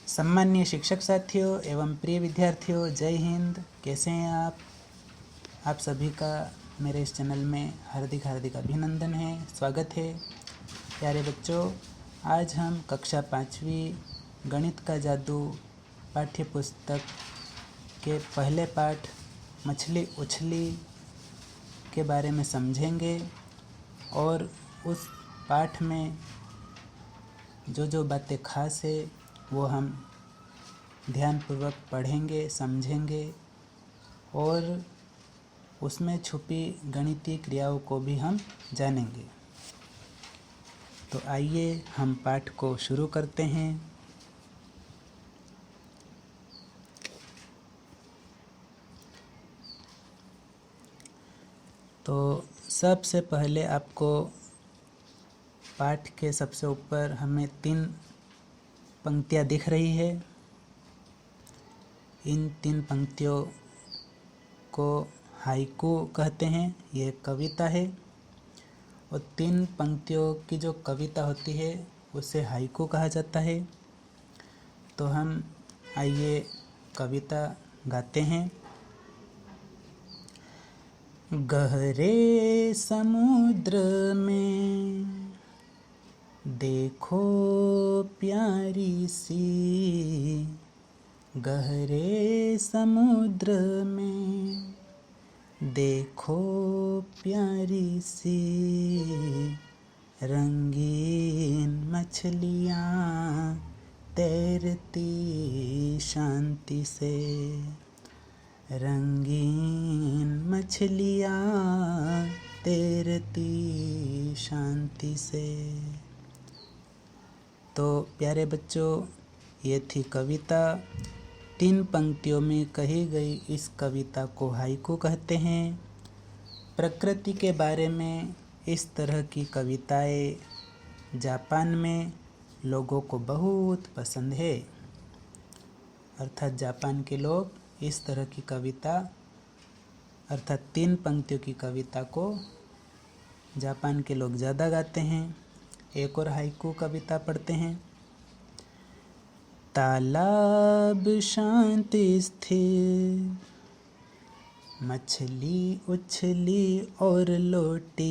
सम्मानीय शिक्षक साथियों एवं प्रिय विद्यार्थियों, जय हिंद। कैसे हैं आप सभी का मेरे इस चैनल में हार्दिक हार्दिक अभिनंदन है, स्वागत है। प्यारे बच्चों, आज हम कक्षा 5वीं गणित का जादू पाठ्य पुस्तक के पहले पाठ मछली उछली के बारे में समझेंगे और उस पाठ में जो बातें खास है वो हम ध्यानपूर्वक पढ़ेंगे, समझेंगे और उसमें छुपी गणितीय क्रियाओं को भी हम जानेंगे। तो आइए हम पाठ को शुरू करते हैं। तो सबसे पहले आपको पाठ के सबसे ऊपर हमें 3 पंक्तियाँ दिख रही है। इन 3 पंक्तियों को हाइकू कहते हैं। ये कविता है और 3 पंक्तियों की जो कविता होती है उसे हाइकू कहा जाता है। तो हम आइए कविता गाते हैं। गहरे समुद्र में देखो प्यारी सी, गहरे समुद्र में देखो प्यारी सी, रंगीन मछलियाँ तैरती शांति से, रंगीन मछलियाँ तैरती शांति से। तो प्यारे बच्चों, ये थी कविता। 3 पंक्तियों में कही गई इस कविता को हाइकू कहते हैं। प्रकृति के बारे में इस तरह की कविताएं जापान में लोगों को बहुत पसंद है। अर्थात जापान के लोग इस तरह की कविता अर्थात 3 पंक्तियों की कविता को जापान के लोग ज़्यादा गाते हैं। एक और हाइकू कविता पढ़ते हैं। तालाब शांत स्थिर, मछली उछली और लौटी,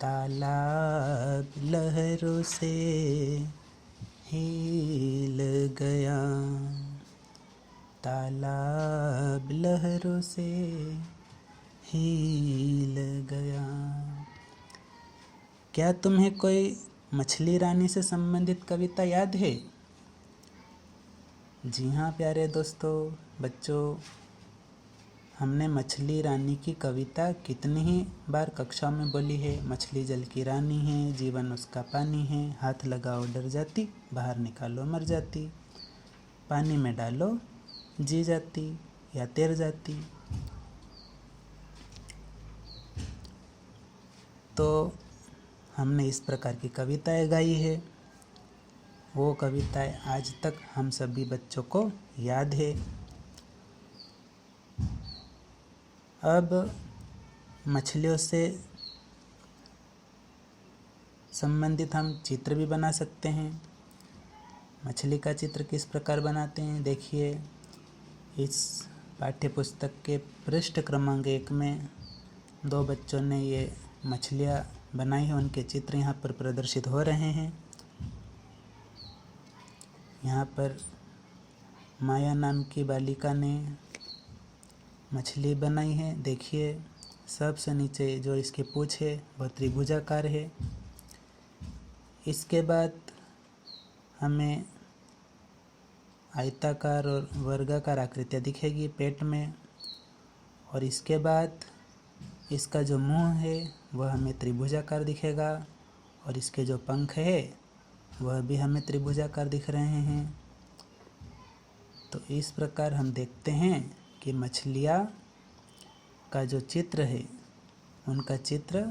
तालाब लहरों से हिल गया, तालाब लहरों से हिल गया। क्या तुम्हें कोई मछली रानी से संबंधित कविता याद है? जी हाँ प्यारे दोस्तों, बच्चों, हमने मछली रानी की कविता कितनी ही बार कक्षा में बोली है। मछली जल की रानी है, जीवन उसका पानी है, हाथ लगाओ डर जाती, बाहर निकालो मर जाती, पानी में डालो जी जाती या तैर जाती। तो हमने इस प्रकार की कविताएं गाई है। वो कविताएं आज तक हम सभी बच्चों को याद है। अब मछलियों से संबंधित हम चित्र भी बना सकते हैं। मछली का चित्र किस प्रकार बनाते हैं देखिए। इस पाठ्य पुस्तक के पृष्ठ क्रमांक 1 में 2 बच्चों ने ये मछलियाँ बनाई हैं। उनके चित्र यहाँ पर प्रदर्शित हो रहे हैं। यहाँ पर माया नाम की बालिका ने मछली बनाई है। देखिए, सबसे नीचे जो इसकी पूँछ है वह त्रिभुजाकार है। इसके बाद हमें आयताकार और वर्गाकार आकृतियाँ दिखेगी पेट में, और इसके बाद इसका जो मुंह है वह हमें त्रिभुजाकार दिखेगा, और इसके जो पंख है वह भी हमें त्रिभुजाकार दिख रहे हैं। तो इस प्रकार हम देखते हैं कि मछलियाँ का जो चित्र है उनका चित्र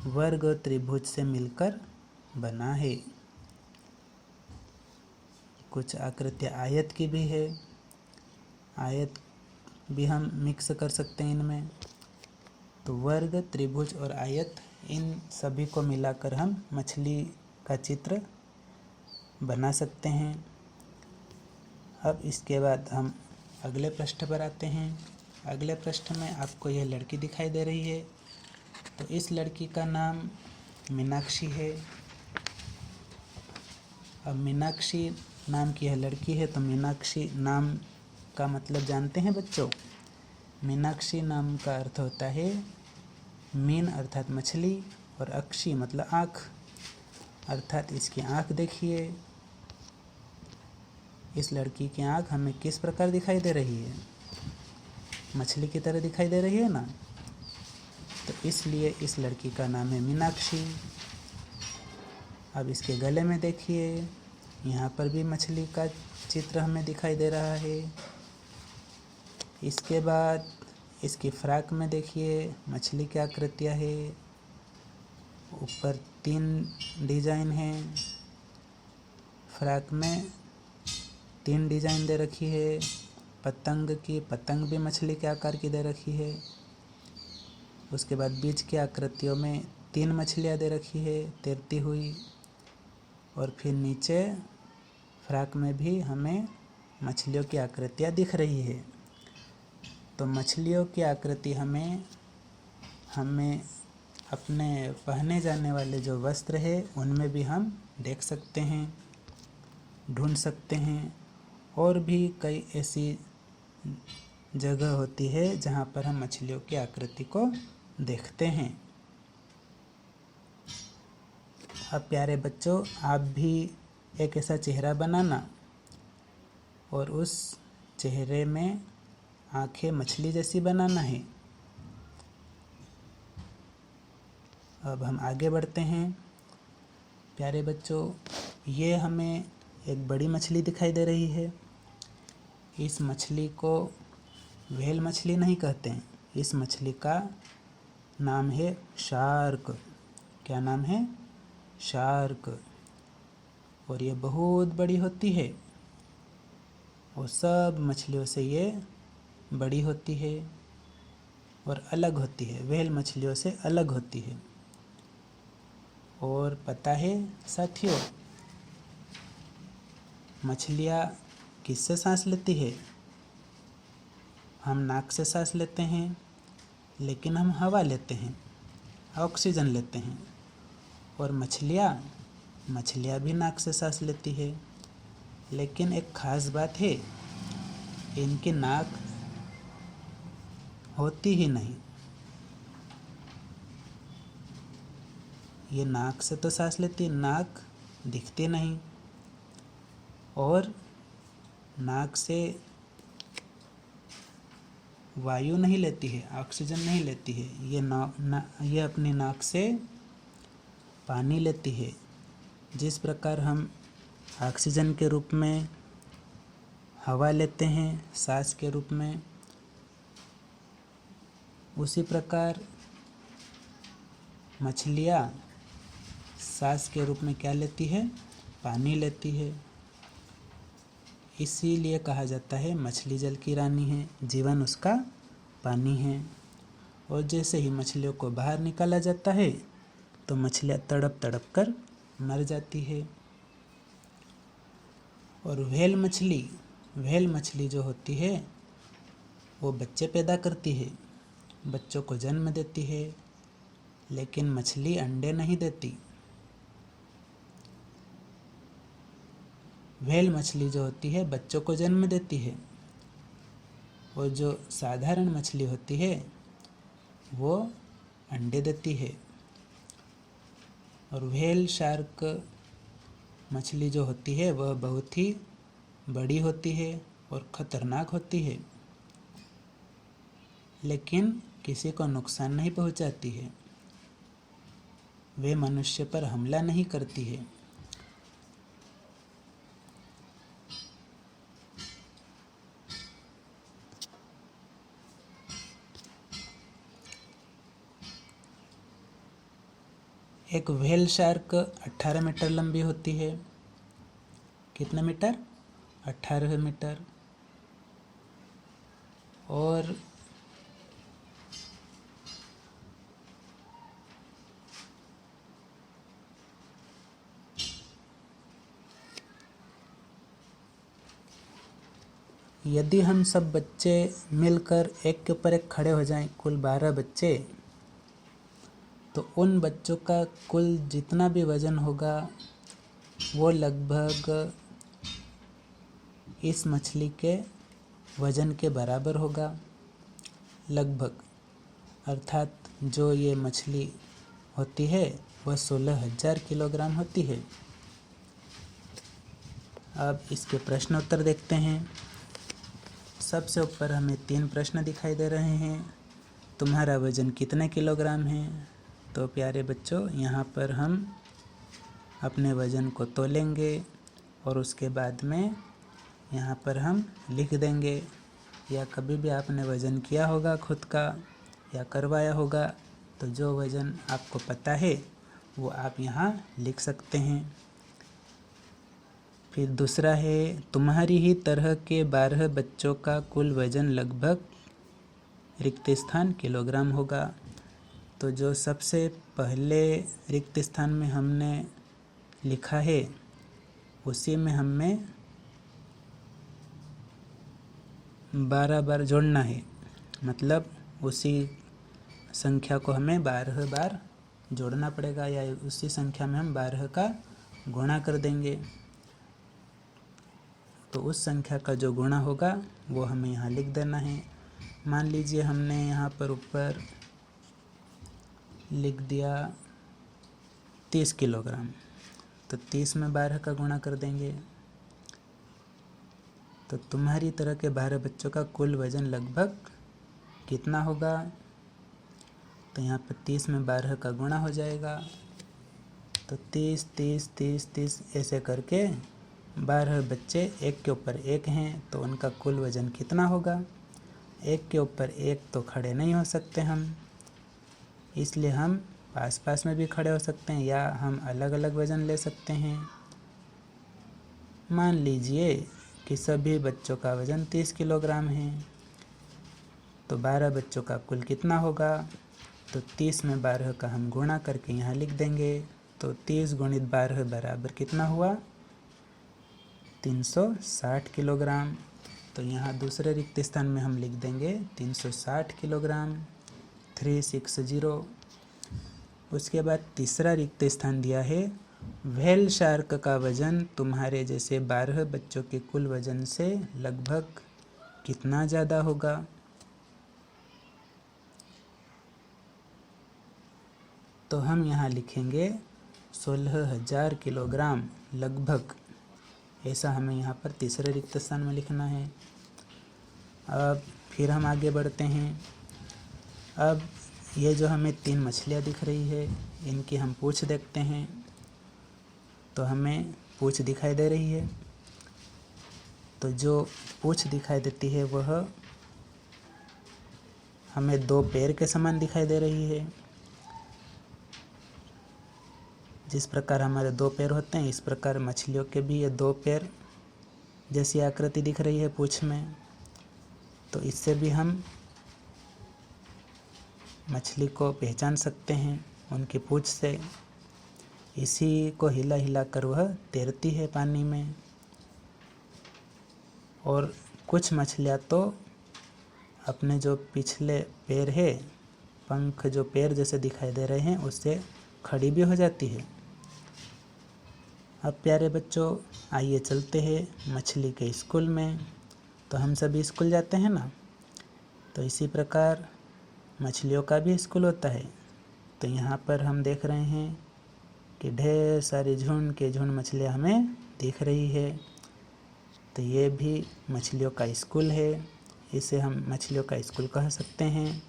वर्ग और त्रिभुज से मिलकर बना है। कुछ आकृतियाँ आयत की भी है, आयत भी हम मिक्स कर सकते हैं इनमें। तो वर्ग, त्रिभुज और आयत, इन सभी को मिलाकर हम मछली का चित्र बना सकते हैं। अब इसके बाद हम अगले पृष्ठ पर आते हैं। अगले पृष्ठ में आपको यह लड़की दिखाई दे रही है, तो इस लड़की का नाम मीनाक्षी है। अब मीनाक्षी नाम की यह लड़की है, तो मीनाक्षी नाम का मतलब जानते हैं बच्चों? मीनाक्षी नाम का अर्थ होता है मीन अर्थात मछली, और अक्षी मतलब आँख, अर्थात इसकी आँख देखिए। इस लड़की की आँख हमें किस प्रकार दिखाई दे रही है? मछली की तरह दिखाई दे रही है ना, तो इसलिए इस लड़की का नाम है मीनाक्षी। अब इसके गले में देखिए, यहाँ पर भी मछली का चित्र हमें दिखाई दे रहा है। इसके बाद इसकी फ्रॉक में देखिए मछली की आकृतियाँ है, ऊपर 3 डिजाइन हैं। फ्रॉक में 3 डिजाइन दे रखी है। पतंग की, पतंग भी मछली के आकार की दे रखी है। उसके बाद बीच की आकृतियों में 3 मछलियाँ दे रखी है तैरती हुई, और फिर नीचे फ्रॉक में भी हमें मछलियों की आकृतियाँ दिख रही है। तो मछलियों की आकृति हमें अपने पहने जाने वाले जो वस्त्र है उनमें भी हम देख सकते हैं, ढूंढ सकते हैं। और भी कई ऐसी जगह होती है जहाँ पर हम मछलियों की आकृति को देखते हैं। अब प्यारे बच्चों, आप भी एक ऐसा चेहरा बनाना और उस चेहरे में आंखें मछली जैसी बनाना है। अब हम आगे बढ़ते हैं। प्यारे बच्चों, ये हमें एक बड़ी मछली दिखाई दे रही है। इस मछली को व्हेल मछली नहीं कहते हैं, इस मछली का नाम है शार्क। क्या नाम है? शार्क। और ये बहुत बड़ी होती है, और सब मछलियों से ये बड़ी होती है और अलग होती है, व्हेल मछलियों से अलग होती है। और पता है साथियों, मछलियाँ किससे सांस लेती है? हम नाक से सांस लेते हैं, लेकिन हम हवा लेते हैं, ऑक्सीजन लेते हैं। और मछलियाँ भी नाक से सांस लेती है, लेकिन एक ख़ास बात है, इनकी नाक होती ही नहीं। ये नाक से तो सांस लेती, नाक दिखती नहीं, और नाक से वायु नहीं लेती है, ऑक्सीजन नहीं लेती है। ये अपनी नाक से पानी लेती है। जिस प्रकार हम ऑक्सीजन के रूप में हवा लेते हैं सांस के रूप में, उसी प्रकार मछलियाँ सांस के रूप में क्या लेती है? पानी लेती है। इसीलिए कहा जाता है मछली जल की रानी है, जीवन उसका पानी है। और जैसे ही मछलियों को बाहर निकाला जाता है तो मछलियाँ तड़प तड़प कर मर जाती है। और व्हेल मछली जो होती है वो बच्चे पैदा करती है, बच्चों को जन्म देती है, लेकिन मछली अंडे नहीं देती। व्हेल मछली जो होती है बच्चों को जन्म देती है, और जो साधारण मछली होती है वो अंडे देती है। और व्हेल शार्क मछली जो होती है वह बहुत ही बड़ी होती है और ख़तरनाक होती है, लेकिन किसी को नुकसान नहीं पहुंचाती है। वे मनुष्य पर हमला नहीं करती है। एक व्हेल शार्क 18 मीटर लंबी होती है। कितने मीटर? 18 मीटर। और यदि हम सब बच्चे मिलकर एक के ऊपर एक खड़े हो जाएं, कुल 12 बच्चे, तो उन बच्चों का कुल जितना भी वज़न होगा वो लगभग इस मछली के वज़न के बराबर होगा, लगभग। अर्थात जो ये मछली होती है वह 16,000 किलोग्राम होती है। अब इसके प्रश्न उत्तर देखते हैं। सबसे ऊपर हमें 3 प्रश्न दिखाई दे रहे हैं। तुम्हारा वज़न कितने किलोग्राम है? तो प्यारे बच्चों, यहाँ पर हम अपने वज़न को तोलेंगे और उसके बाद में यहाँ पर हम लिख देंगे, या कभी भी आपने वज़न किया होगा खुद का या करवाया होगा, तो जो वज़न आपको पता है वो आप यहाँ लिख सकते हैं। फिर दूसरा है, तुम्हारी ही तरह के 12 बच्चों का कुल वज़न लगभग रिक्त स्थान किलोग्राम होगा। तो जो सबसे पहले रिक्त स्थान में हमने लिखा है उसी में हमें 12 बार जोड़ना है, मतलब उसी संख्या को हमें 12 बार जोड़ना पड़ेगा, या उसी संख्या में हम 12 का गुणा कर देंगे। तो उस संख्या का जो गुणा होगा वो हमें यहाँ लिख देना है। मान लीजिए हमने यहाँ पर ऊपर लिख दिया 30 किलोग्राम, तो 30 में 12 का गुणा कर देंगे। तो तुम्हारी तरह के 12 बच्चों का कुल वज़न लगभग कितना होगा? तो यहाँ पर 30 में 12 का गुणा हो जाएगा। तो 30 30 30 30 ऐसे करके 12 बच्चे एक के ऊपर एक हैं, तो उनका कुल वज़न कितना होगा? एक के ऊपर एक तो खड़े नहीं हो सकते हम, इसलिए हम पास पास में भी खड़े हो सकते हैं, या हम अलग अलग वज़न ले सकते हैं। मान लीजिए कि सभी बच्चों का वज़न 30 किलोग्राम है, तो 12 बच्चों का कुल कितना होगा? तो 30 में 12 का हम गुणा करके यहाँ लिख देंगे। तो 30 गुणित 12 बराबर कितना हुआ? 360 किलोग्राम। तो यहाँ दूसरे रिक्त स्थान में हम लिख देंगे 360 किलोग्राम, 360। उसके बाद तीसरा रिक्त स्थान दिया है, व्हेल शार्क का वज़न तुम्हारे जैसे 12 बच्चों के कुल वज़न से लगभग कितना ज़्यादा होगा? तो हम यहाँ लिखेंगे 16,000 किलोग्राम लगभग, ऐसा हमें यहाँ पर तीसरे रिक्त स्थान में लिखना है। अब फिर हम आगे बढ़ते हैं। अब ये जो हमें 3 मछलियाँ दिख रही है, इनकी हम पूँछ देखते हैं। तो हमें पूँछ दिखाई दे रही है, तो जो पूँछ दिखाई देती है वह हमें 2 पैर के समान दिखाई दे रही है। जिस प्रकार हमारे 2 पैर होते हैं, इस प्रकार मछलियों के भी ये 2 पैर जैसी आकृति दिख रही है पूँछ में। तो इससे भी हम मछली को पहचान सकते हैं उनकी पूँछ से। इसी को हिला हिला कर वह तैरती है पानी में। और कुछ मछलियाँ तो अपने जो पिछले पैर है, पंख जो पैर जैसे दिखाई दे रहे हैं, उससे खड़ी भी हो जाती है। अब प्यारे बच्चों, आइए चलते हैं मछली के स्कूल में। तो हम सभी स्कूल जाते हैं ना, तो इसी प्रकार मछलियों का भी स्कूल होता है। तो यहाँ पर हम देख रहे हैं कि ढेर सारी झुंड के झुंड मछलियाँ हमें दिख रही है। तो ये भी मछलियों का स्कूल है, इसे हम मछलियों का स्कूल कह सकते हैं।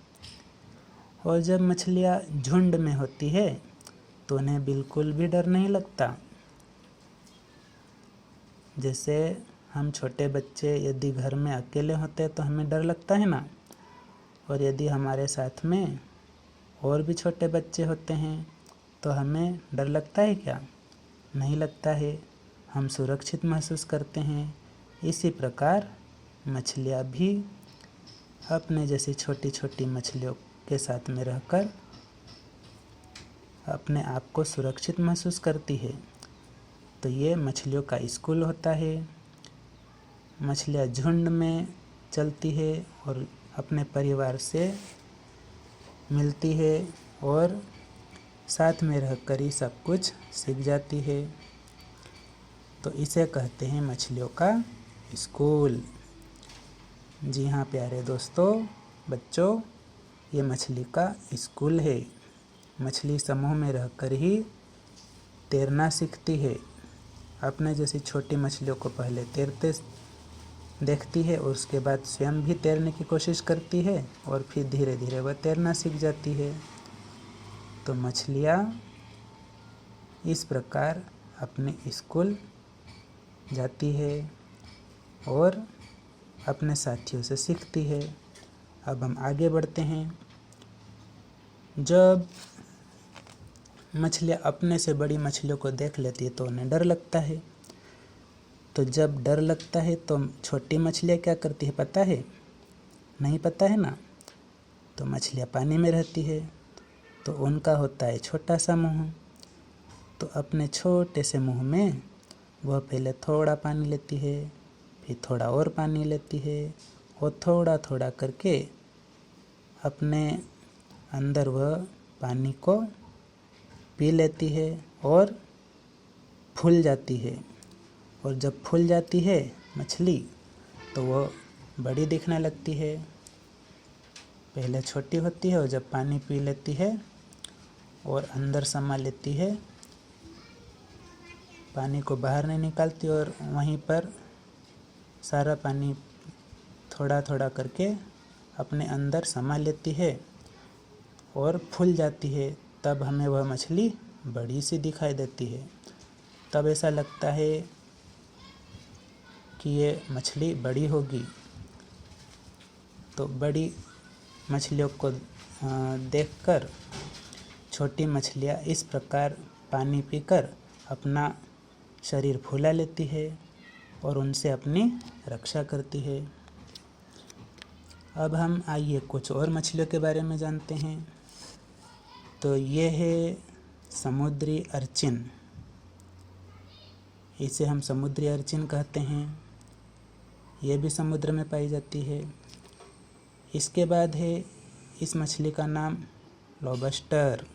और जब मछलियाँ झुंड में होती है तो उन्हें बिल्कुल भी डर नहीं लगता। जैसे हम छोटे बच्चे यदि घर में अकेले होते तो हमें डर लगता है ना, और यदि हमारे साथ में और भी छोटे बच्चे होते हैं तो हमें डर लगता है क्या? नहीं लगता है, हम सुरक्षित महसूस करते हैं। इसी प्रकार मछलियाँ भी अपने जैसी छोटी छोटी मछलियों के साथ में रहकर अपने आप को सुरक्षित महसूस करती है। तो ये मछलियों का स्कूल होता है। मछलियाँ झुंड में चलती है और अपने परिवार से मिलती है और साथ में रहकर ही सब कुछ सीख जाती है। तो इसे कहते हैं मछलियों का स्कूल। जी हाँ प्यारे दोस्तों, बच्चों, ये मछली का स्कूल है। मछली समूह में रहकर ही तैरना सीखती है। अपने जैसी छोटी मछलियों को पहले तैरते देखती है और उसके बाद स्वयं भी तैरने की कोशिश करती है और फिर धीरे धीरे वह तैरना सीख जाती है। तो मछलियाँ इस प्रकार अपने स्कूल जाती है और अपने साथियों से सीखती है। अब हम आगे बढ़ते हैं। जब मछलियाँ अपने से बड़ी मछलियों को देख लेती है तो उन्हें डर लगता है। तो जब डर लगता है तो छोटी मछलियाँ क्या करती है पता है? नहीं पता है ना? तो मछलियाँ पानी में रहती है तो उनका होता है छोटा सा मुँह। तो अपने छोटे से मुँह में वह पहले थोड़ा पानी लेती है, फिर थोड़ा और पानी लेती है और थोड़ा थोड़ा करके अपने अंदर वह पानी को पी लेती है और फूल जाती है। और जब फूल जाती है मछली तो वह बड़ी दिखने लगती है। पहले छोटी होती है और जब पानी पी लेती है और अंदर समा लेती है, पानी को बाहर नहीं निकालती और वहीं पर सारा पानी थोड़ा थोड़ा करके अपने अंदर समा लेती है और फूल जाती है। तब हमें वह मछली बड़ी सी दिखाई देती है। तब ऐसा लगता है कि ये मछली बड़ी होगी। तो बड़ी मछलियों को देखकर छोटी मछलियाँ इस प्रकार पानी पीकर अपना शरीर फुला लेती है और उनसे अपनी रक्षा करती है। अब हम आइए कुछ और मछलियों के बारे में जानते हैं। तो ये है समुद्री अर्चिन। इसे हम समुद्री अर्चिन कहते हैं। ये भी समुद्र में पाई जाती है। इसके बाद है इस मछली का नाम लॉबस्टर।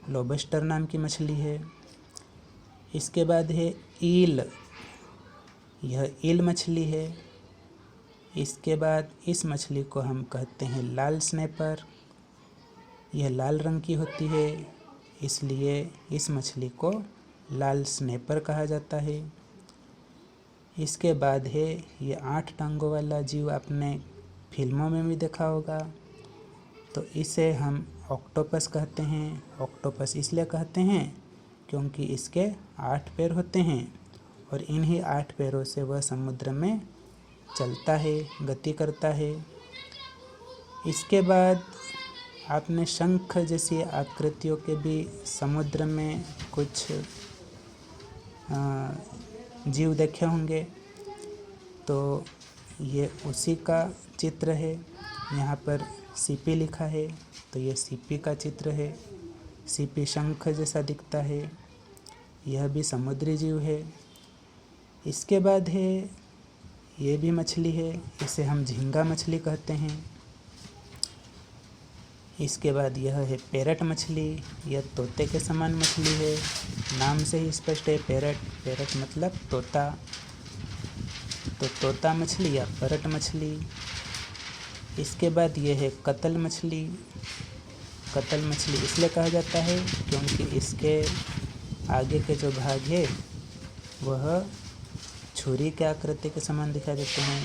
लॉबस्टर नाम की मछली है। इसके बाद है ईल। यह ईल मछली है। इसके बाद इस मछली को हम कहते हैं लाल स्नैपर। यह लाल रंग की होती है, इसलिए इस मछली को लाल स्नैपर कहा जाता है। इसके बाद है ये 8 टांगों वाला जीव, आपने फिल्मों में भी देखा होगा। तो इसे हम ऑक्टोपस कहते हैं। ऑक्टोपस इसलिए कहते हैं क्योंकि इसके 8 पैर होते हैं और इन्हीं 8 पैरों से वह समुद्र में चलता है, गति करता है। इसके बाद आपने शंख जैसी आकृतियों के भी समुद्र में कुछ जीव देखे होंगे। तो ये उसी का चित्र है। यहाँ पर सीपी लिखा है तो ये सीपी का चित्र है। सीपी शंख जैसा दिखता है। यह भी समुद्री जीव है। इसके बाद है ये भी मछली है, इसे हम झींगा मछली कहते हैं। इसके बाद यह है पैरट मछली। यह तोते के समान मछली है, नाम से ही स्पष्ट है। पैरट, पैरट मतलब तोता। तो तोता मछली या पैरट मछली। इसके बाद यह है कतल मछली। कतल मछली इसलिए कहा जाता है क्योंकि इसके आगे के जो भाग है वह छुरी के आकृति के समान दिखाई देते हैं।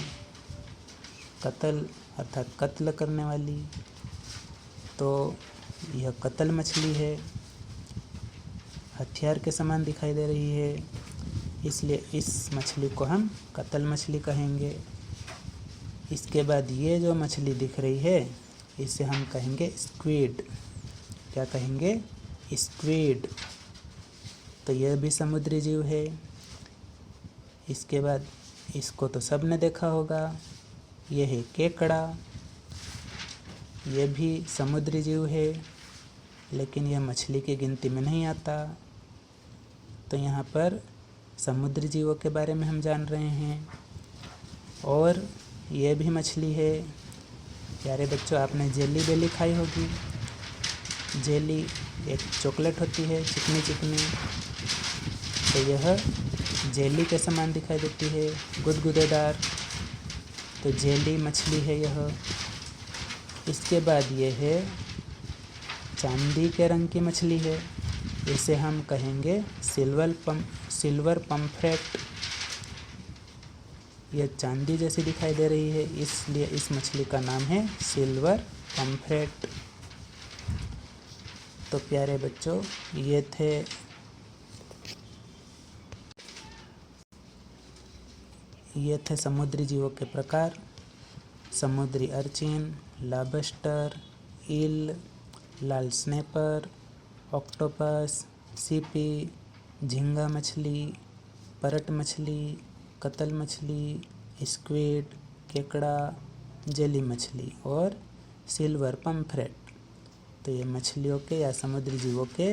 कतल अर्थात कत्ल करने वाली। तो यह कतल मछली है, हथियार के समान दिखाई दे रही है, इसलिए इस मछली को हम कतल मछली कहेंगे। इसके बाद ये जो मछली दिख रही है इसे हम कहेंगे स्क्विड। क्या कहेंगे? स्क्विड। तो यह भी समुद्री जीव है। इसके बाद इसको तो सब ने देखा होगा, यह है केकड़ा। यह भी समुद्री जीव है लेकिन यह मछली की गिनती में नहीं आता। तो यहाँ पर समुद्री जीवों के बारे में हम जान रहे हैं। और ये भी मछली है। प्यारे बच्चों, आपने जेली बेली खाई होगी। जेली एक चॉकलेट होती है, चिकनी चिकनी। तो यह जेली के समान दिखाई देती है, गुदगुदेदार। तो जेली मछली है यह। इसके बाद ये है चांदी के रंग की मछली है। इसे हम कहेंगे सिल्वर पम्फ्रेट। यह चांदी जैसी दिखाई दे रही है, इसलिए इस मछली का नाम है सिल्वर पम्फ्रेट। तो प्यारे बच्चों, ये थे समुद्री जीवों के प्रकार। समुद्री अर्चिन, लॉबस्टर, ईल, लाल स्नैपर, ऑक्टोपस, सीपी, झींगा मछली, परट मछली, कतल मछली, स्क्विड, केकड़ा, जेली मछली और सिल्वर पम्फ्रेट। तो ये मछलियों के या समुद्री जीवों के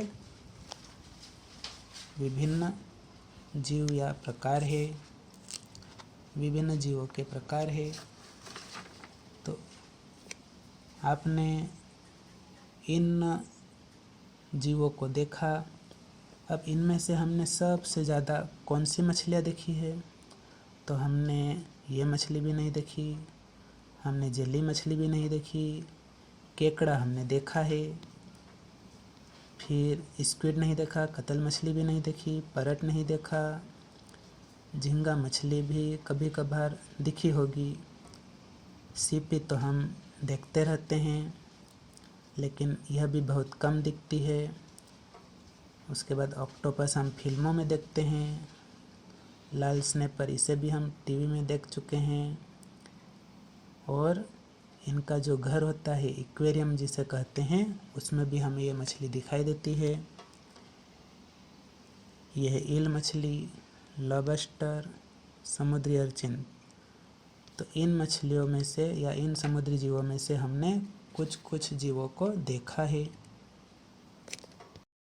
विभिन्न जीव या प्रकार है, विभिन्न जीवों के प्रकार है। तो आपने इन जीवों को देखा। अब इनमें से हमने सबसे ज़्यादा कौन सी मछलियाँ देखी है? तो हमने ये मछली भी नहीं देखी, हमने जेली मछली भी नहीं देखी, केकड़ा हमने देखा है, फिर स्क्विड नहीं देखा, कतल मछली भी नहीं देखी, परट नहीं देखा, झींगा मछली भी कभी कभार दिखी होगी, सीपी तो हम देखते रहते हैं लेकिन यह भी बहुत कम दिखती है। उसके बाद ऑक्टोपस हम फिल्मों में देखते हैं, लाल स्नैपर इसे भी हम टीवी में देख चुके हैं, और इनका जो घर होता है एक्वेरियम जिसे कहते हैं, उसमें भी हमें ये मछली दिखाई देती है। यह है ईल मछली, लॉबस्टर, समुद्री अर्चिन। तो इन मछलियों में से या इन समुद्री जीवों में से हमने कुछ जीवों को देखा है।